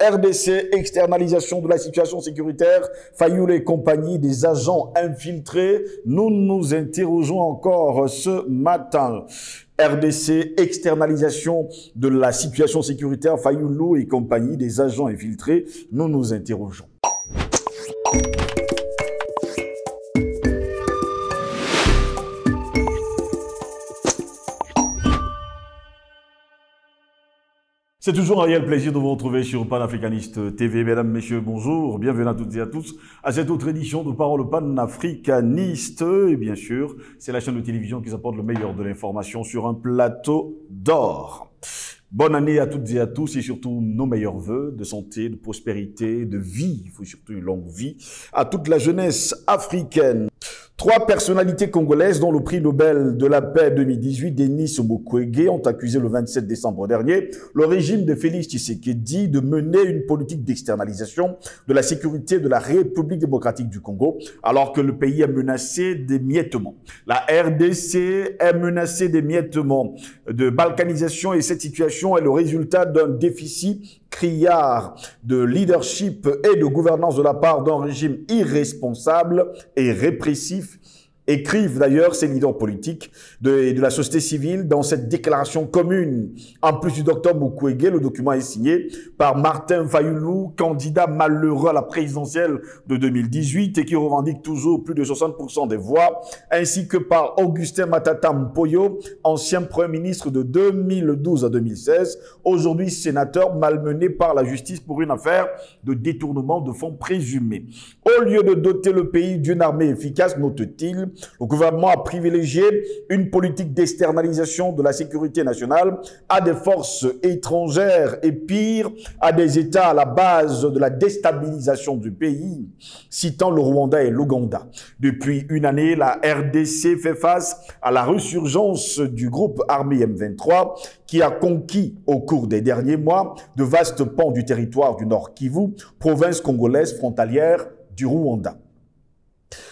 RDC, externalisation de la situation sécuritaire, Fayoulou et compagnie, des agents infiltrés. Nous nous interrogeons encore ce matin. RDC, externalisation de la situation sécuritaire, Fayoulou et compagnie, des agents infiltrés. Nous nous interrogeons. C'est toujours un réel plaisir de vous retrouver sur Panafricaniste TV. Mesdames, Messieurs, bonjour. Bienvenue à toutes et à tous à cette autre édition de Parole Panafricaniste. Et bien sûr, c'est la chaîne de télévision qui vous apporte le meilleur de l'information sur un plateau d'or. Bonne année à toutes et à tous et surtout nos meilleurs vœux de santé, de prospérité, de vie. Il faut surtout une longue vie à toute la jeunesse africaine. 3 personnalités congolaises dont le prix Nobel de la paix 2018, Denis Mukwege, ont accusé le 27 décembre dernier le régime de Félix Tshisekedi de mener une politique d'externalisation de la sécurité de la République démocratique du Congo, alors que le pays est menacé d'émiettement. La RDC est menacée d'émiettement, de balkanisation, et cette situation est le résultat d'un déficit criard de leadership et de gouvernance de la part d'un régime irresponsable et répressif, écrivent d'ailleurs ces leaders politiques de la société civile dans cette déclaration commune. En plus du docteur Mukwege, le document est signé par Martin Fayoulou, candidat malheureux à la présidentielle de 2018 et qui revendique toujours plus de 60% des voix, ainsi que par Augustin Matata Mpoyo, ancien Premier ministre de 2012 à 2016, aujourd'hui sénateur malmené par la justice pour une affaire de détournement de fonds présumés. Au lieu de doter le pays d'une armée efficace, note-t-il, le gouvernement a privilégié une politique d'externalisation de la sécurité nationale à des forces étrangères et pire, à des États à la base de la déstabilisation du pays, citant le Rwanda et l'Ouganda. Depuis une année, la RDC fait face à la résurgence du groupe armé M23 qui a conquis au cours des derniers mois de vastes pans du territoire du Nord Kivu, province congolaise frontalière du Rwanda.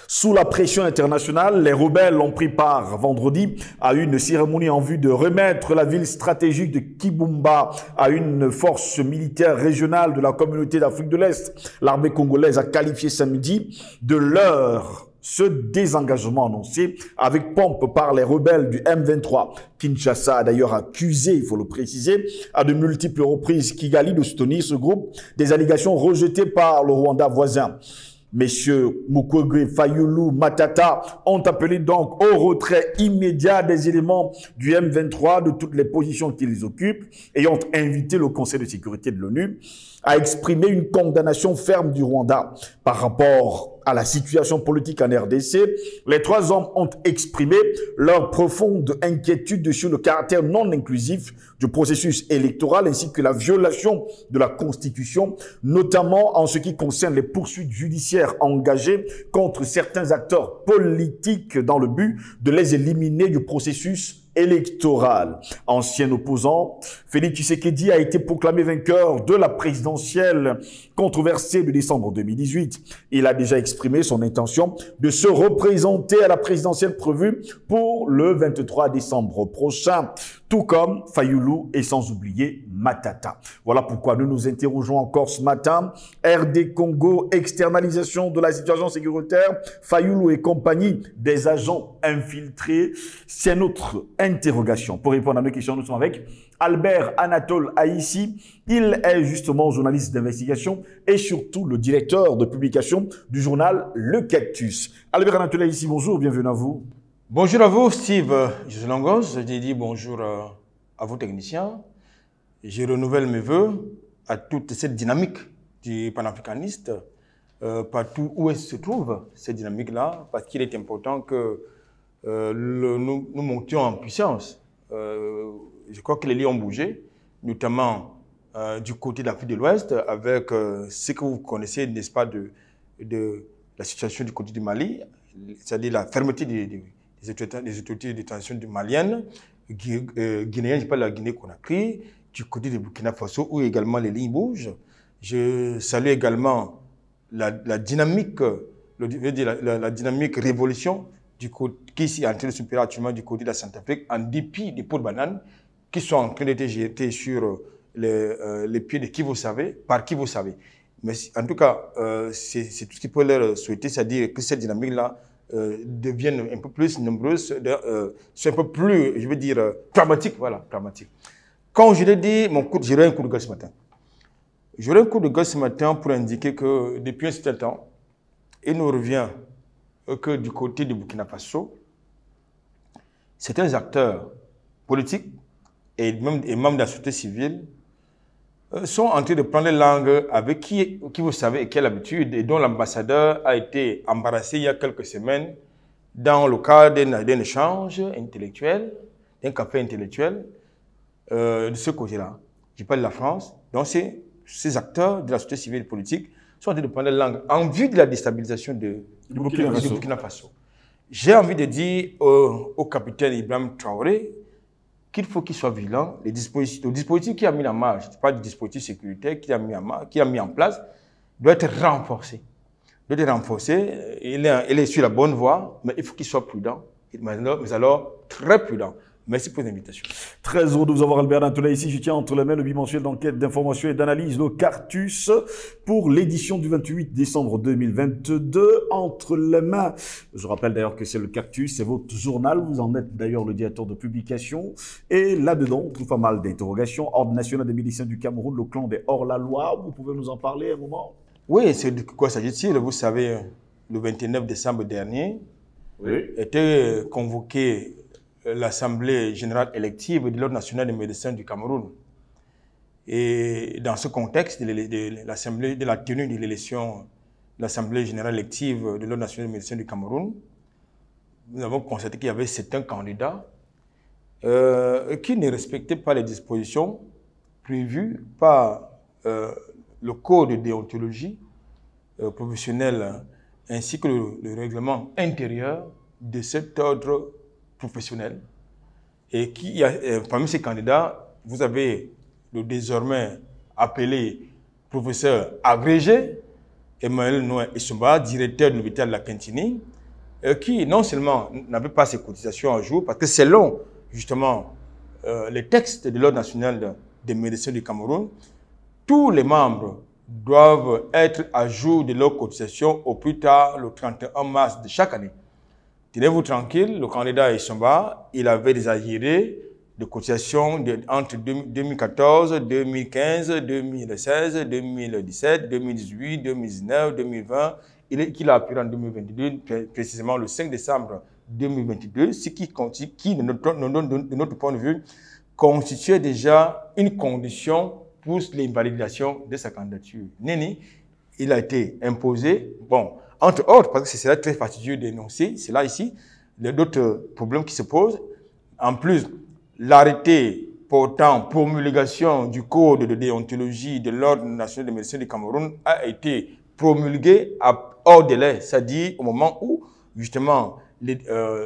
Sous la pression internationale, les rebelles ont pris part vendredi à une cérémonie en vue de remettre la ville stratégique de Kibumba à une force militaire régionale de la communauté d'Afrique de l'Est. L'armée congolaise a qualifié samedi de ce désengagement annoncé avec pompe par les rebelles du M23. Kinshasa a d'ailleurs accusé, il faut le préciser, à de multiples reprises Kigali de soutenir ce groupe, des allégations rejetées par le Rwanda voisin. Messieurs Mukwege, Fayoulou, Matata ont appelé donc au retrait immédiat des éléments du M23 de toutes les positions qu'ils occupent et ont invité le Conseil de sécurité de l'ONU à exprimer une condamnation ferme du Rwanda par rapport à la situation politique en RDC. Les 3 hommes ont exprimé leur profonde inquiétude sur le caractère non inclusif du processus électoral ainsi que la violation de la Constitution, notamment en ce qui concerne les poursuites judiciaires engagées contre certains acteurs politiques dans le but de les éliminer du processus électoral. Ancien opposant, Félix Tshisekedi a été proclamé vainqueur de la présidentielle controversée de décembre 2018. Il a déjà exprimé son intention de se représenter à la présidentielle prévue pour le 23 décembre prochain, tout comme Fayoulou et sans oublier Matata. Voilà pourquoi nous nous interrogeons encore ce matin. RD Congo, externalisation de la situation sécuritaire, Fayoulou et compagnie, des agents infiltrés. C'est notre interrogation. Pour répondre à nos questions, nous sommes avec Albert Anatole Aïssi. Il est justement journaliste d'investigation et surtout le directeur de publication du journal Le Cactus. Albert Anatole Aïssi, bonjour, bienvenue à vous. Bonjour à vous, Steve Joselangos. Je dis bonjour à vos techniciens. Je renouvelle mes voeux à toute cette dynamique du panafricaniste, partout où elle se trouve, cette dynamique-là, parce qu'il est important que nous montions en puissance. Je crois que les liens ont bougé, notamment du côté de l'Afrique de l'Ouest, avec ce que vous connaissez, n'est-ce pas, de la situation du côté du Mali, c'est-à-dire la fermeté des autorités de détention maliennes, guinéennes, je parle de la Guinée-Conakry, du côté de Burkina Faso, où également les lignes bougent. Je salue également la dynamique, la dynamique révolution qui est en train de s'opérer actuellement du côté de la Centrafrique, en dépit des pots de bananes qui sont en train d'être jetés sur les pieds de qui vous savez, par qui vous savez. Mais en tout cas, c'est tout ce qu'il peut leur souhaiter, c'est-à-dire que cette dynamique-là devienne un peu plus nombreuse, soit un peu plus, je veux dire, pragmatique. Voilà, pragmatique. Quand je l'ai dit, j'aurai un coup de gueule ce matin. J'aurai un coup de gueule ce matin pour indiquer que depuis un certain temps, il nous revient que du côté du Burkina Faso, certains acteurs politiques et membres de la société civile sont en train de prendre langue avec qui vous savez et quelle habitude, et dont l'ambassadeur a été embarrassé il y a quelques semaines dans le cadre d'un échange intellectuel, d'un café intellectuel de ce côté-là. Je parle de la France. Donc ces acteurs de la société civile et politique sont en train de prendre langue en vue de la déstabilisation du Burkina Faso. J'ai envie de dire au capitaine Ibrahim Traoré qu'il faut qu'il soit vigilant. Le dispositif qu'il a mis en marche, ce n'est pas du dispositif sécuritaire qu'il a mis en place, doit être renforcé. Il est sur la bonne voie, mais il faut qu'il soit prudent. Mais alors, très prudent. Merci pour l'invitation. Très heureux de vous avoir, Albert Natola, ici. Je tiens entre les mains le bimensuel d'enquête, d'information et d'analyse, le Cartus, pour l'édition du 28 décembre 2022. Entre les mains, je rappelle d'ailleurs que c'est le Cartus, c'est votre journal. Vous en êtes d'ailleurs le directeur de publication. Et là-dedans, on trouve pas mal d'interrogations. Ordre national des miliciens du Cameroun, le clan des hors-la-loi. Vous pouvez nous en parler un moment? Oui, c'est de quoi s'agit-il? Vous savez, le 29 décembre dernier, était convoqué l'Assemblée générale élective de l'Ordre national des médecins du Cameroun. Et dans ce contexte de la tenue de l'élection de l'Assemblée générale élective de l'Ordre national des médecins du Cameroun, nous avons constaté qu'il y avait certains candidats qui ne respectaient pas les dispositions prévues par le code de déontologie professionnelle ainsi que le règlement intérieur de cet ordre professionnel. Et parmi ces candidats, vous avez le désormais appelé professeur agrégé, Emmanuel Noé Essomba, directeur de l'hôpital de la Quintini, qui non seulement n'avait pas ses cotisations à jour, parce que selon justement les textes de l'Ordre national des médecins du Cameroun, tous les membres doivent être à jour de leurs cotisations au plus tard le 31 mars de chaque année. Tenez-vous tranquille, le candidat Essomba, il avait des arriérés de cotisations entre 2014, 2015, 2016, 2017, 2018, 2019, 2020, qu'il a appuyé en 2022, précisément le 5 décembre 2022, ce qui de notre point de vue, constituait déjà une condition pour l'invalidation de sa candidature. Neni, il a été imposé, bon, entre autres, parce que c'est là très fastidieux d'énoncer, c'est là ici, il y a d'autres problèmes qui se posent. En plus, l'arrêté portant promulgation du code de déontologie de l'Ordre national des médecins du Cameroun a été promulgué hors délai, c'est-à-dire au moment où, justement,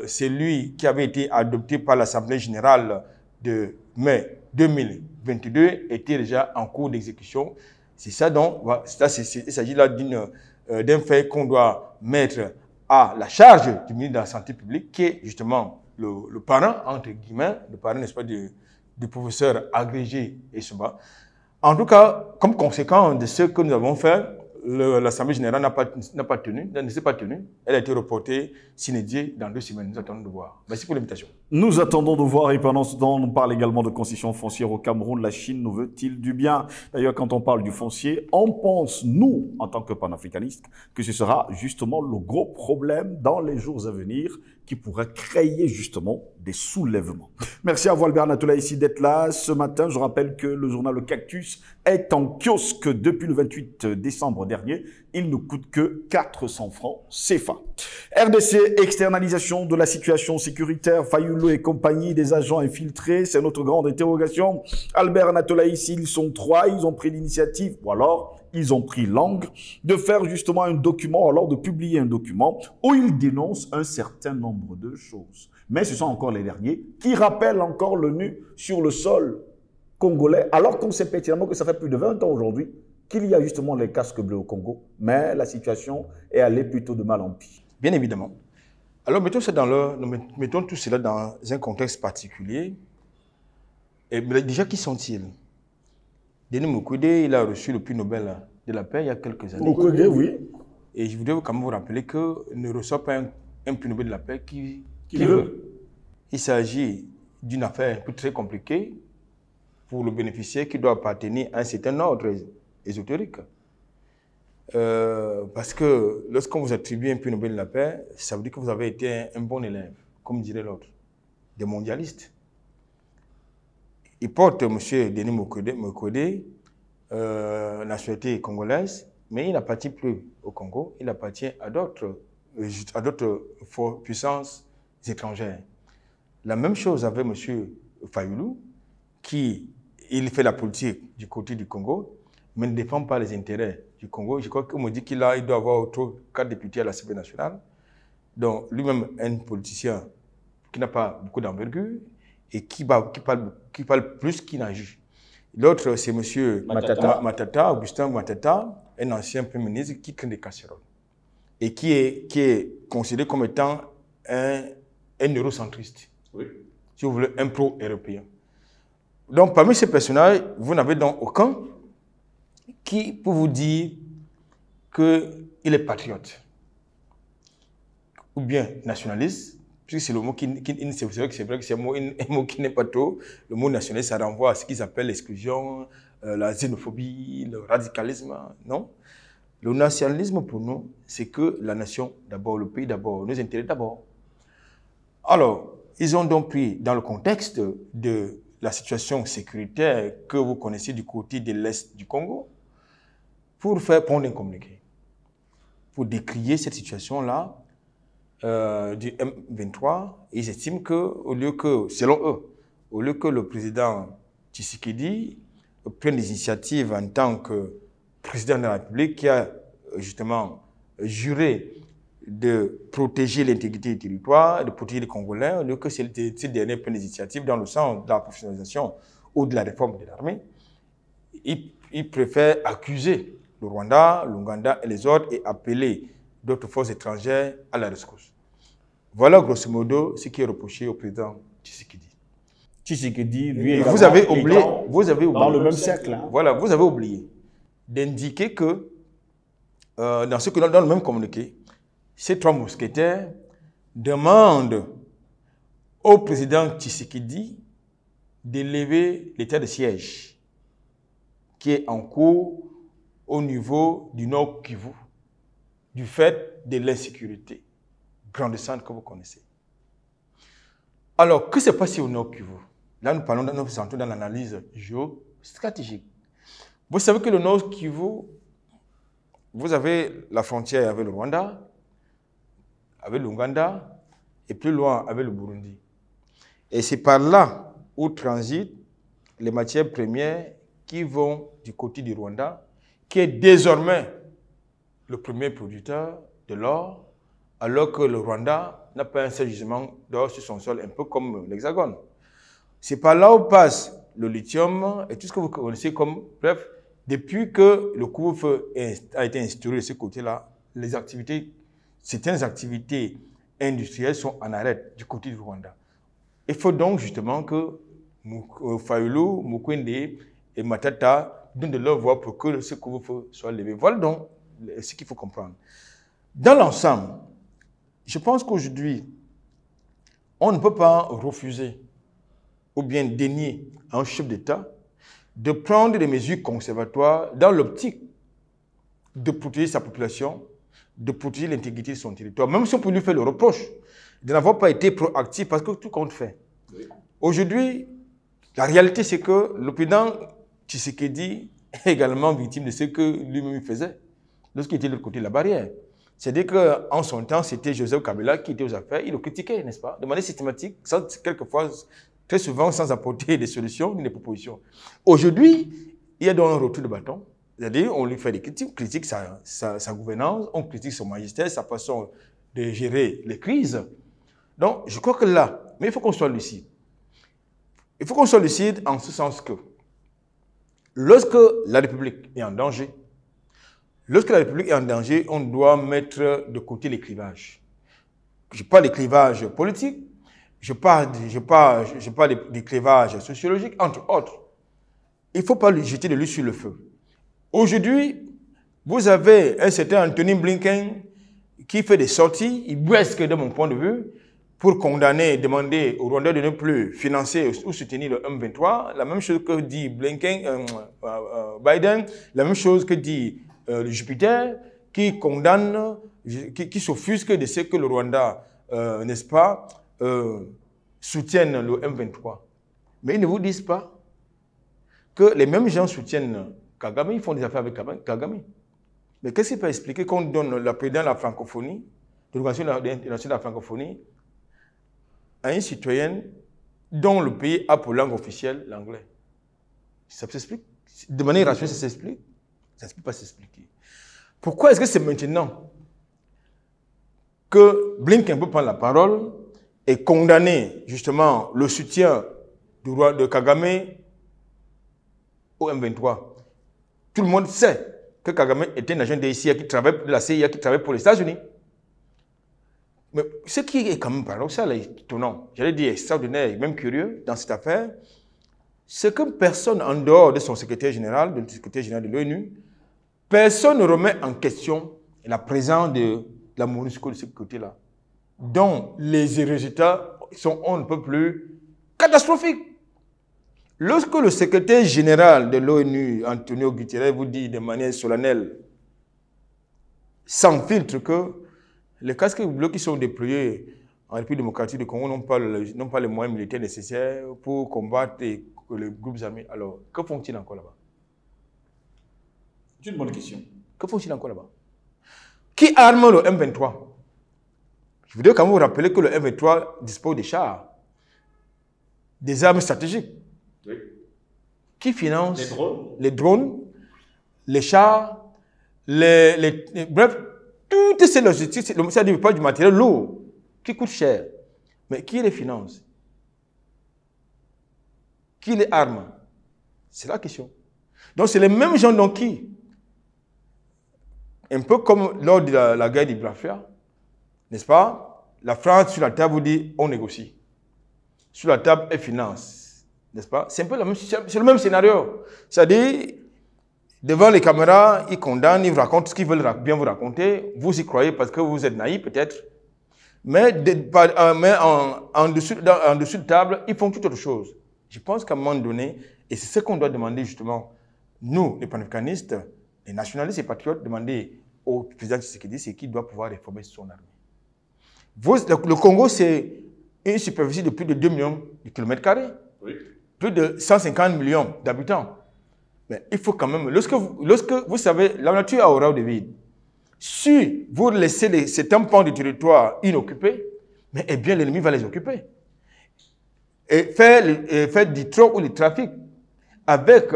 c'est lui qui avait été adopté par l'Assemblée générale de mai 2022 était déjà en cours d'exécution. C'est ça donc, il s'agit là d'un fait qu'on doit mettre à la charge du ministre de la Santé publique, qui est justement le parent, entre guillemets, le parent, n'est-ce pas, du professeur agrégé Essomba. En tout cas, comme conséquence de ce que nous avons fait, l'Assemblée générale ne s'est pas tenue. Elle a été reportée sine die dans 2 semaines. Nous attendons de voir. Merci pour l'invitation. Nous attendons de voir, et pendant ce temps, on parle également de concessions foncières au Cameroun. La Chine nous veut-il du bien? D'ailleurs, quand on parle du foncier, on pense, nous, en tant que panafricanistes, que ce sera justement le gros problème dans les jours à venir qui pourrait créer justement des soulèvements. Merci à vous, Albert Natola, ici d'être là. Ce matin, je rappelle que le journal Le Cactus est en kiosque depuis le 28 décembre dernier. Il ne coûte que 400 francs CFA. RDC, externalisation de la situation sécuritaire, Fayulu et compagnie, des agents infiltrés, c'est notre grande interrogation. Albert Natola ici, ils sont 3, ils ont pris l'initiative, ou alors ils ont pris l'angle de faire justement un document, alors de publier un document où ils dénoncent un certain nombre de choses. Mais ce sont encore les derniers qui rappellent encore l'ONU sur le sol congolais, alors qu'on sait pertinemment que ça fait plus de 20 ans aujourd'hui qu'il y a justement les casques bleus au Congo, mais la situation est allée plutôt de mal en pire. Bien évidemment. Alors mettons tout cela dans un contexte particulier. Et déjà, qui sont-ils? Denis Mukwege, il a reçu le prix Nobel de la paix il y a quelques années. Mukwege, oui. Et je voudrais quand même vous rappeler qu'il ne reçoit pas un prix Nobel de la paix qui veut. Il s'agit d'une affaire un peu très compliquée pour le bénéficiaire qui doit appartenir à un certain ordre ésotérique. Parce que lorsqu'on vous attribue un prix Nobel de la paix, ça veut dire que vous avez été un bon élève, comme dirait l'autre, des mondialistes. Il porte M. Denis Mukwege, nationalité congolaise, mais il n'appartient plus au Congo, il appartient à d'autres puissances étrangères. La même chose avec M. Fayulu, il fait la politique du côté du Congo, mais ne défend pas les intérêts du Congo. Je crois qu'on me dit qu'il doit avoir autour 4 députés à l'Assemblée nationale. Donc, lui-même, un politicien qui n'a pas beaucoup d'envergure et qui parle plus qu'il n'agit. L'autre, c'est M. Matata, Augustin Matata, un ancien Premier ministre qui crée des casseroles et qui est considéré comme étant un eurocentriste. Oui. Si vous voulez, un pro-européen. Donc, parmi ces personnages, vous n'avez donc aucun qui peut vous dire qu'il est patriote ou bien nationaliste, puisque c'est le mot c'est vrai que c'est un mot qui n'est pas trop. Le mot nationaliste, ça renvoie à ce qu'ils appellent l'exclusion, la xénophobie, le radicalisme. Non. Le nationalisme, pour nous, c'est que la nation d'abord, le pays d'abord, nos intérêts d'abord. Alors, ils ont donc pris, dans le contexte de la situation sécuritaire que vous connaissez du côté de l'Est du Congo, pour faire prendre un communiqué, pour décrier cette situation-là du M23. Ils estiment que, selon eux, au lieu que le président Tshisekedi prenne des initiatives en tant que président de la République qui a justement juré de protéger l'intégrité du territoire, de protéger les Congolais, au lieu que ces derniers prennent des initiatives dans le sens de la professionnalisation ou de la réforme de l'armée, ils préfèrent accuser le Rwanda, l'Ouganda et les autres et appeler d'autres forces étrangères à la rescousse. Voilà grosso modo ce qui est reproché au président Tshisekedi. Tshisekedi, lui, vous avez oublié dans le même cercle. Hein. Voilà, vous avez oublié d'indiquer que dans le même communiqué, ces 3 mousquetaires demandent au président Tshisekedi d'élever l'état de siège qui est en cours au niveau du Nord Kivu, du fait de l'insécurité grandissante que vous connaissez. Alors, que s'est passé au Nord Kivu? Là, nous entrons dans l'analyse géostratégique. Vous savez que le Nord Kivu, vous avez la frontière avec le Rwanda, avec l'Ouganda, et plus loin avec le Burundi. Et c'est par là où transitent les matières premières qui vont du côté du Rwanda, qui est désormais le premier producteur de l'or, alors que le Rwanda n'a pas un seul gisement d'or sur son sol, un peu comme l'Hexagone. C'est par là où passe le lithium et tout ce que vous connaissez comme... Bref, depuis que le couvre-feu a été instauré de ce côté-là, certaines activités industrielles sont en arrêt du côté du Rwanda. Il faut donc justement que Fayulu, Mukwege et Matata donnent de leur voix pour que ce couvre-feu soit levé. Voilà donc ce qu'il faut comprendre. Dans l'ensemble, je pense qu'aujourd'hui, on ne peut pas refuser ou bien dénier à un chef d'État de prendre des mesures conservatoires dans l'optique de protéger sa population, de protéger l'intégrité de son territoire, même si on peut lui faire le reproche de n'avoir pas été proactif parce que tout compte fait. Oui. Aujourd'hui, la réalité c'est que le président Tshisekedi est également victime de ce que lui-même faisait lorsqu'il était de l'autre côté de la barrière. C'est-à-dire qu'en son temps, c'était Joseph Kabila qui était aux affaires, il le critiquait, n'est-ce pas, de manière systématique, quelquefois, très souvent sans apporter des solutions ni des propositions. Aujourd'hui, il y a donc un retour de bâton. C'est-à-dire, on lui fait des critiques, on critique sa gouvernance, on critique son magistère, sa façon de gérer les crises. Donc, je crois que là, mais il faut qu'on soit lucide. Il faut qu'on soit lucide en ce sens que lorsque la République est en danger, on doit mettre de côté les clivages. Je parle des clivages politiques, je parle des clivages sociologiques, entre autres. il ne faut pas lui jeter de l'huile sur le feu. Aujourd'hui, vous avez un certain Anthony Blinken qui fait des sorties, il brusque de mon point de vue, pour condamner, demander au Rwanda de ne plus financer ou soutenir le M23. La même chose que dit Biden, la même chose que dit le Jupiter, qui condamne, qui s'offusque de ce que le Rwanda, n'est-ce pas, soutienne le M23. Mais ils ne vous disent pas que les mêmes gens soutiennent Kagame, ils font des affaires avec Kagame. Mais qu'est-ce qui peut expliquer qu'on donne la présidence de la francophonie, de l'Organisation de la francophonie, à une citoyenne dont le pays a pour langue officielle l'anglais? Ça s'explique? De manière rationnelle, ça s'explique? Ça ne peut pas s'expliquer. Pourquoi est-ce que c'est maintenant que Blinken peut prendre la parole et condamner justement le soutien du roi de Kagame au M23? Tout le monde sait que Kagame était un agent de la CIA qui travaille pour les États-Unis. Mais ce qui est quand même paradoxal et étonnant, j'allais dire extraordinaire et même curieux dans cette affaire, c'est que personne en dehors de son secrétaire général, de l'ONU, personne ne remet en question la présence de la MONUSCO de ce côté-là, dont les résultats sont un peu plus catastrophiques. Lorsque le secrétaire général de l'ONU, Antonio Guterres, vous dit de manière solennelle, sans filtre, que les casques bleus qui sont déployés en République démocratique du Congo n'ont pas les moyens militaires nécessaires pour combattre les groupes armés. Alors, que font-ils encore là-bas? C'est une bonne question. Que font-ils encore là-bas? Qui arme le M23? Je voudrais quand même vous rappeler que le M23 dispose des chars, des armes stratégiques. Oui. Qui finance les drones, les chars, bref, toutes ces logistiques, ça ne dit pas du matériel lourd, qui coûte cher. Mais qui les finance? Qui les arme? C'est la question. Donc c'est les mêmes gens donc qui, un peu comme lors de la guerre du Biafra, n'est-ce pas? La France sur la table vous dit on négocie. Sur la table elle finance, n'est-ce pas? C'est un peu c'est le même scénario. C'est-à-dire, devant les caméras, ils condamnent, ils vous racontent ce qu'ils veulent bien vous raconter. Vous y croyez parce que vous êtes naïf peut-être. Mais en dessous de table, ils font toute autre chose. Je pense qu'à un moment donné, et c'est ce qu'on doit demander justement, nous, les panafricanistes, les nationalistes et patriotes, demander au président Tshisekedi, c'est qui doit pouvoir réformer son armée. Le Congo, c'est une superficie de plus de 2 millions de kilomètres carrés. Oui. Plus de 150 millions d'habitants. Mais il faut quand même, lorsque vous savez, la nature a horreur de vide. Si vous laissez ces tampons de territoire inoccupés, mais eh bien l'ennemi va les occuper. Et faire du troc ou du trafic avec,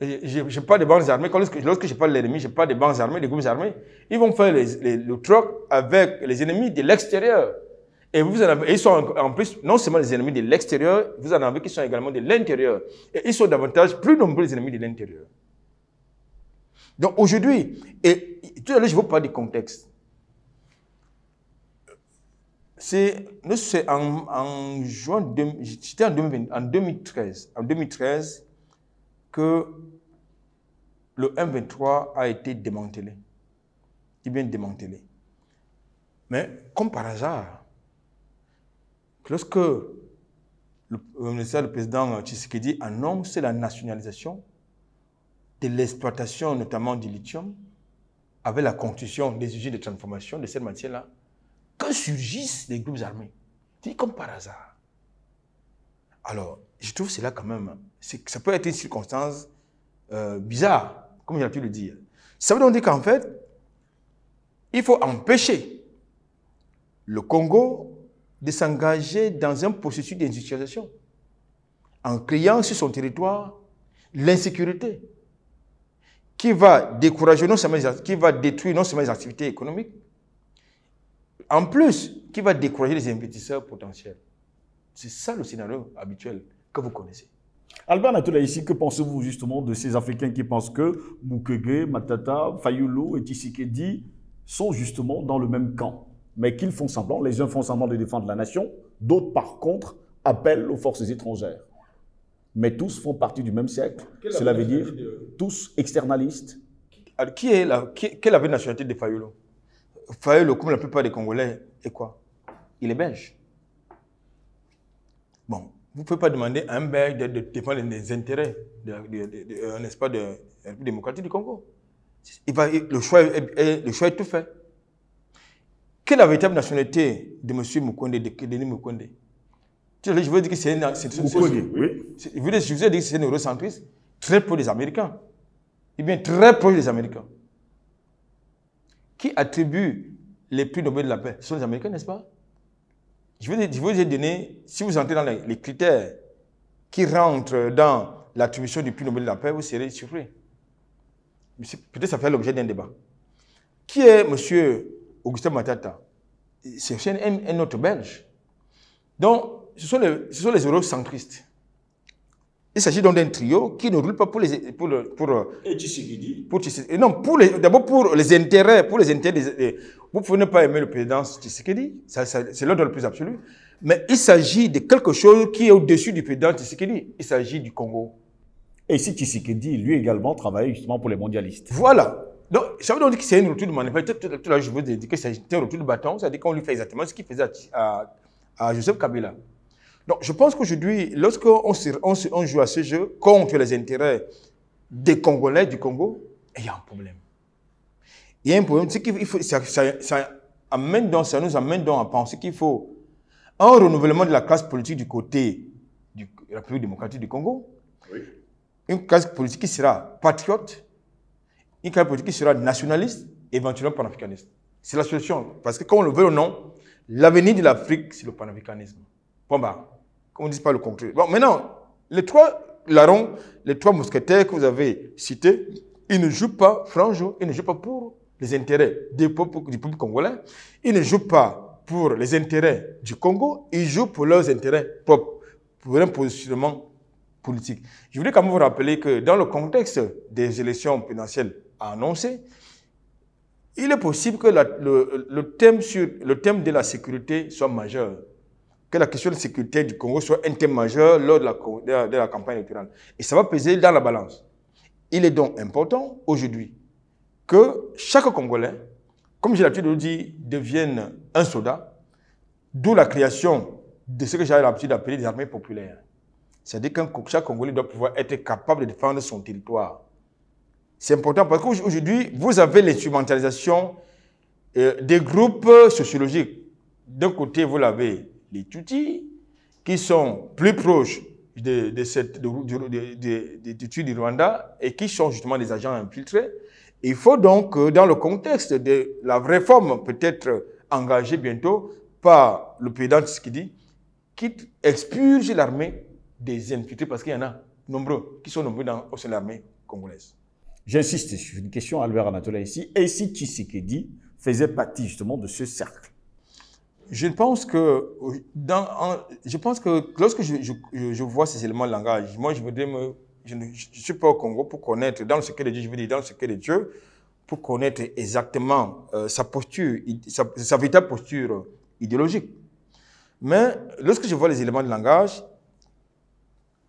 je parle des bandes armées, lorsque je parle de l'ennemi, je parle des bandes armées, des groupes armés, ils vont faire le troc avec les ennemis de l'extérieur. Et vous en avez, ils sont en plus, non seulement les ennemis de l'extérieur, vous en avez qui sont également de l'intérieur. Et ils sont davantage plus nombreux les ennemis de l'intérieur. Donc aujourd'hui, et tout à l'heure je vous parle du contexte. C'est en juin, c'était en 2013 que le M23 a été démantelé. Il est bien démantelé. Mais comme par hasard, lorsque le président Tshisekedi annonce la nationalisation de l'exploitation notamment du lithium, avec la construction des usines de transformation de cette matière-là, que surgissent les groupes armés. C'est comme par hasard. Alors, je trouve cela quand même, ça peut être une circonstance bizarre, comme j'ai pu le dire. Ça veut donc dire qu'en fait, il faut empêcher le Congo de s'engager dans un processus d'industrialisation en créant sur son territoire l'insécurité qui va décourager non seulement, qui va détruire non seulement les activités économiques, en plus, qui va décourager les investisseurs potentiels. C'est ça le scénario habituel que vous connaissez. Albert Natoula, ici, que pensez-vous justement de ces Africains qui pensent que Mukwege, Matata, Fayulu et Tshisekedi sont justement dans le même camp, mais qu'ils font semblant, les uns font semblant de défendre la nation, d'autres par contre appellent aux forces étrangères? Mais tous font partie du même cercle. Cela veut dire tous externalistes. Alors, quelle avait la nationalité de Fayolo? Fayolo, comme la plupart des Congolais, est quoi? Il est belge. Bon, vous ne pouvez pas demander à un Belge de défendre les intérêts, n'est-ce pas, de la République démocratique du Congo. Le choix est tout fait. Quelle est la véritable nationalité de M. Mukwende, de Denis Mukwende? Je veux dire que c'est un... Je veux dire que c'est un eurocentriste très proche des Américains. Eh bien, très proche des Américains. Qui attribue les prix Nobel de la paix? Ce sont les Américains, n'est-ce pas? Je vous ai donné, si vous entrez dans les critères qui rentrent dans l'attribution du prix Nobel de la paix, vous serez surpris. Peut-être ça fait l'objet d'un débat. Qui est M. Augustin Matata? C'est un autre Belge. Donc, ce sont les eurocentristes. Il s'agit donc d'un trio qui ne roule pas pour les... Et Tshisekedi? Non, d'abord pour les intérêts. Vous pouvez ne pas aimer le président Tshisekedi, c'est l'ordre le plus absolu. Mais il s'agit de quelque chose qui est au-dessus du président Tshisekedi. Il s'agit du Congo. Et ici, Tshisekedi, lui également, travaillait justement pour les mondialistes. Voilà. Donc, ça veut donc dire que c'est une rupture de manifeste. Tout là, je vous ai dit que c'est une rupture de bâton. C'est-à-dire qu'on lui fait exactement ce qu'il faisait à Joseph Kabila. Donc, je pense qu'aujourd'hui, lorsqu'on joue à ce jeu contre les intérêts des Congolais, du Congo, il y a un problème. Il y a un problème. Ça nous amène donc à penser qu'il faut un renouvellement de la classe politique du côté de la République démocratique du Congo. Oui. Une classe politique qui sera patriote, une classe politique qui sera nationaliste, éventuellement panafricaniste. C'est la solution. Parce que, comme on le veut ou non, l'avenir de l'Afrique, c'est le panafricanisme. Bon, bah, comme on ne dit pas le contraire. Bon, maintenant, les trois larrons, les trois mousquetaires que vous avez cités, ils ne jouent pas franc jeu, ils ne jouent pas pour les intérêts du peuple congolais, ils ne jouent pas pour les intérêts du Congo, ils jouent pour leurs intérêts propres, pour un positionnement politique. Je voulais quand même vous rappeler que dans le contexte des élections présidentielles annoncées, il est possible que le thème de la sécurité soit majeur, que la question de sécurité du Congo soit un thème majeur lors de la campagne électorale. Et ça va peser dans la balance. Il est donc important aujourd'hui que chaque Congolais, comme j'ai l'habitude de le dire, devienne un soldat, d'où la création de ce que j'ai l'habitude d'appeler des armées populaires. C'est-à-dire que chaque Congolais doit pouvoir être capable de défendre son territoire. C'est important parce qu'aujourd'hui, vous avez l'instrumentalisation des groupes sociologiques. D'un côté, vous l'avez les Tutsis, qui sont plus proches des Tutsis du Rwanda et qui sont justement des agents infiltrés. Il faut donc, dans le contexte de la réforme peut-être engagée bientôt par le président Tshisekedi, qui expulse l'armée des infiltrés, parce qu'il y en a nombreux qui sont nombreux au sein de l'armée congolaise. J'insiste sur une question à Albert Anatola ici. Et si Tshisekedi faisait partie justement de ce cercle? Je pense que lorsque je vois ces éléments de langage, moi je ne suis pas au Congo pour connaître, dans le secret de Dieu, je veux dire dans le secret de Dieu, pour connaître exactement sa posture, sa véritable posture idéologique. Mais lorsque je vois les éléments de langage,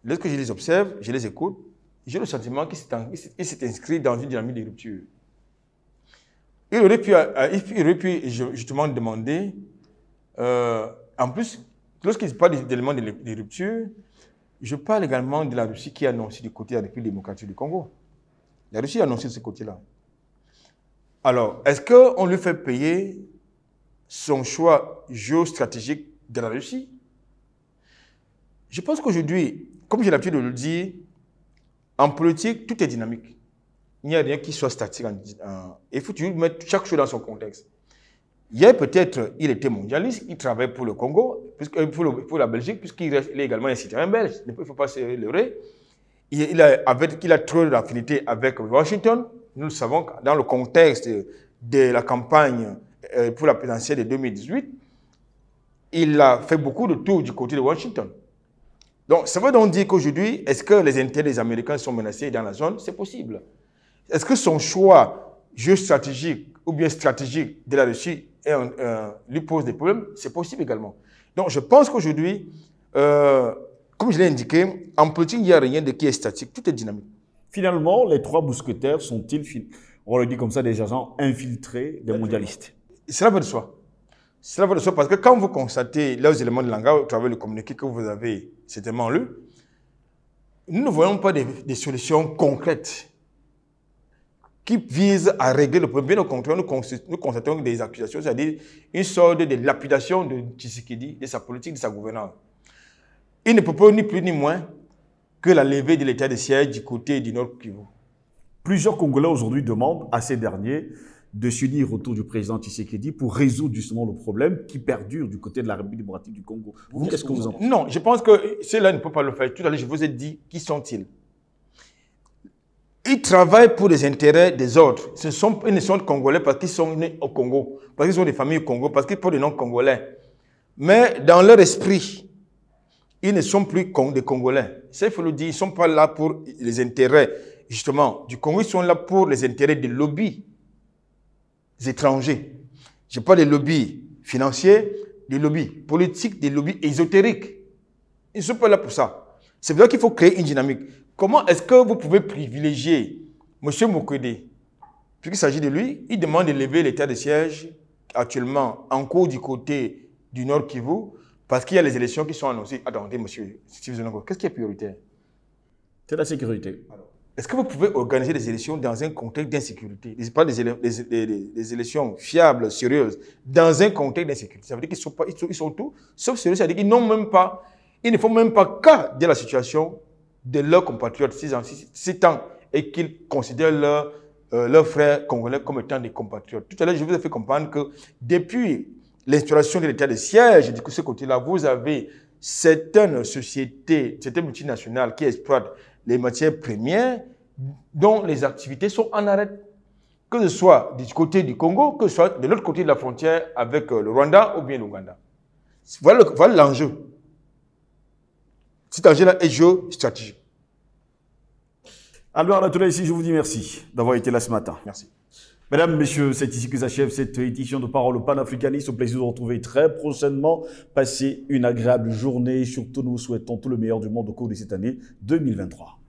lorsque je les observe, je les écoute, j'ai le sentiment qu'il s'est inscrit dans une dynamique de rupture. Il aurait pu justement demander, en plus, lorsqu'il parle d'éléments de rupture, je parle également de la Russie qui a annoncé du côté de la République démocratique du Congo. La Russie a annoncé de ce côté-là. Alors, est-ce qu'on lui fait payer son choix géostratégique de la Russie? Je pense qu'aujourd'hui, comme j'ai l'habitude de le dire, en politique, tout est dynamique. Il n'y a rien qui soit statique. Il faut toujours mettre chaque chose dans son contexte. Hier, peut-être, il était mondialiste, il travaille pour le Congo, pour la Belgique, puisqu'il est également un citoyen belge. Il ne faut pas se leurrer. Il a trop d'affinité avec Washington. Nous le savons, dans le contexte de la campagne pour la présidentielle de 2018, il a fait beaucoup de tours du côté de Washington. Donc, ça veut donc dire qu'aujourd'hui, est-ce que les intérêts des Américains sont menacés dans la zone? C'est possible. Est-ce que son choix géostratégique ou bien stratégique de la Russie lui pose des problèmes? C'est possible également. Donc, je pense qu'aujourd'hui, comme je l'ai indiqué, en politique, il n'y a rien de qui est statique, tout est dynamique. Finalement, les trois mousquetaires sont-ils, on le dit comme ça, des agents infiltrés des mondialistes? Cela va de soi. Cela va de soi parce que quand vous constatez les éléments de langage au travers du communiqué que vous avez certainement lu, nous ne voyons pas des solutions concrètes qui visent à régler le problème. Bien au contraire, nous constatons des accusations, c'est-à-dire une sorte de lapidation de Tshisekedi, de sa politique, de sa gouvernance. Il ne propose ni plus ni moins que la levée de l'état de siège du côté du Nord Kivu. Plusieurs Congolais aujourd'hui demandent à ces derniers de s'unir autour du président Tshisekedi pour résoudre justement le problème qui perdure du côté de la République démocratique du Congo. Vous, qu'est-ce que vous en pensez? Non, je pense que ceux-là ne peuvent pas le faire. Tout à l'heure, je vous ai dit, qui sont-ils? Ils travaillent pour les intérêts des autres. Ils ne sont Congolais parce qu'ils sont nés au Congo, parce qu'ils ont des familles au Congo, parce qu'ils portent des noms congolais. Mais dans leur esprit, ils ne sont plus des Congolais. Ça, il faut le dire, ils ne sont pas là pour les intérêts, justement, du Congo. Ils sont là pour les intérêts des lobbies étrangers. Je parle des lobbies financiers, des lobbies politiques, des lobbies ésotériques. Ils ne sont pas là pour ça. C'est pour ça qu'il faut créer une dynamique. Comment est-ce que vous pouvez privilégier M. Mukwege? Puisqu'il s'agit de lui, il demande de lever l'état de siège actuellement en cours du côté du Nord Kivu parce qu'il y a les élections qui sont annoncées. Attendez, monsieur, qu'est-ce qui est prioritaire? C'est la sécurité. Est-ce que vous pouvez organiser des élections dans un contexte d'insécurité? Je parle des élections fiables, sérieuses, dans un contexte d'insécurité. Ça veut dire qu'ils sont tout, sauf sérieux, ça veut dire qu'ils n'ont même pas, ils ne font même pas cas de la situation de leurs compatriotes 6 ans et qu'ils considèrent leurs frères congolais comme étant des compatriotes. Tout à l'heure, je vous ai fait comprendre que depuis l'instauration de l'état de siège de ce côté-là, vous avez certaines sociétés, certaines multinationales qui exploitent les matières premières dont les activités sont en arrêt. Que ce soit du côté du Congo, que ce soit de l'autre côté de la frontière avec le Rwanda ou bien l'Ouganda. Voilà l'enjeu. Cet enjeu-là est géostratégique. Albert Latoula, ici, je vous dis merci d'avoir été là ce matin. Merci. Mesdames, Messieurs, c'est ici que s'achève cette édition de Parole panafricaniste. Au plaisir de vous retrouver très prochainement. Passez une agréable journée. Surtout, nous vous souhaitons tout le meilleur du monde au cours de cette année 2023.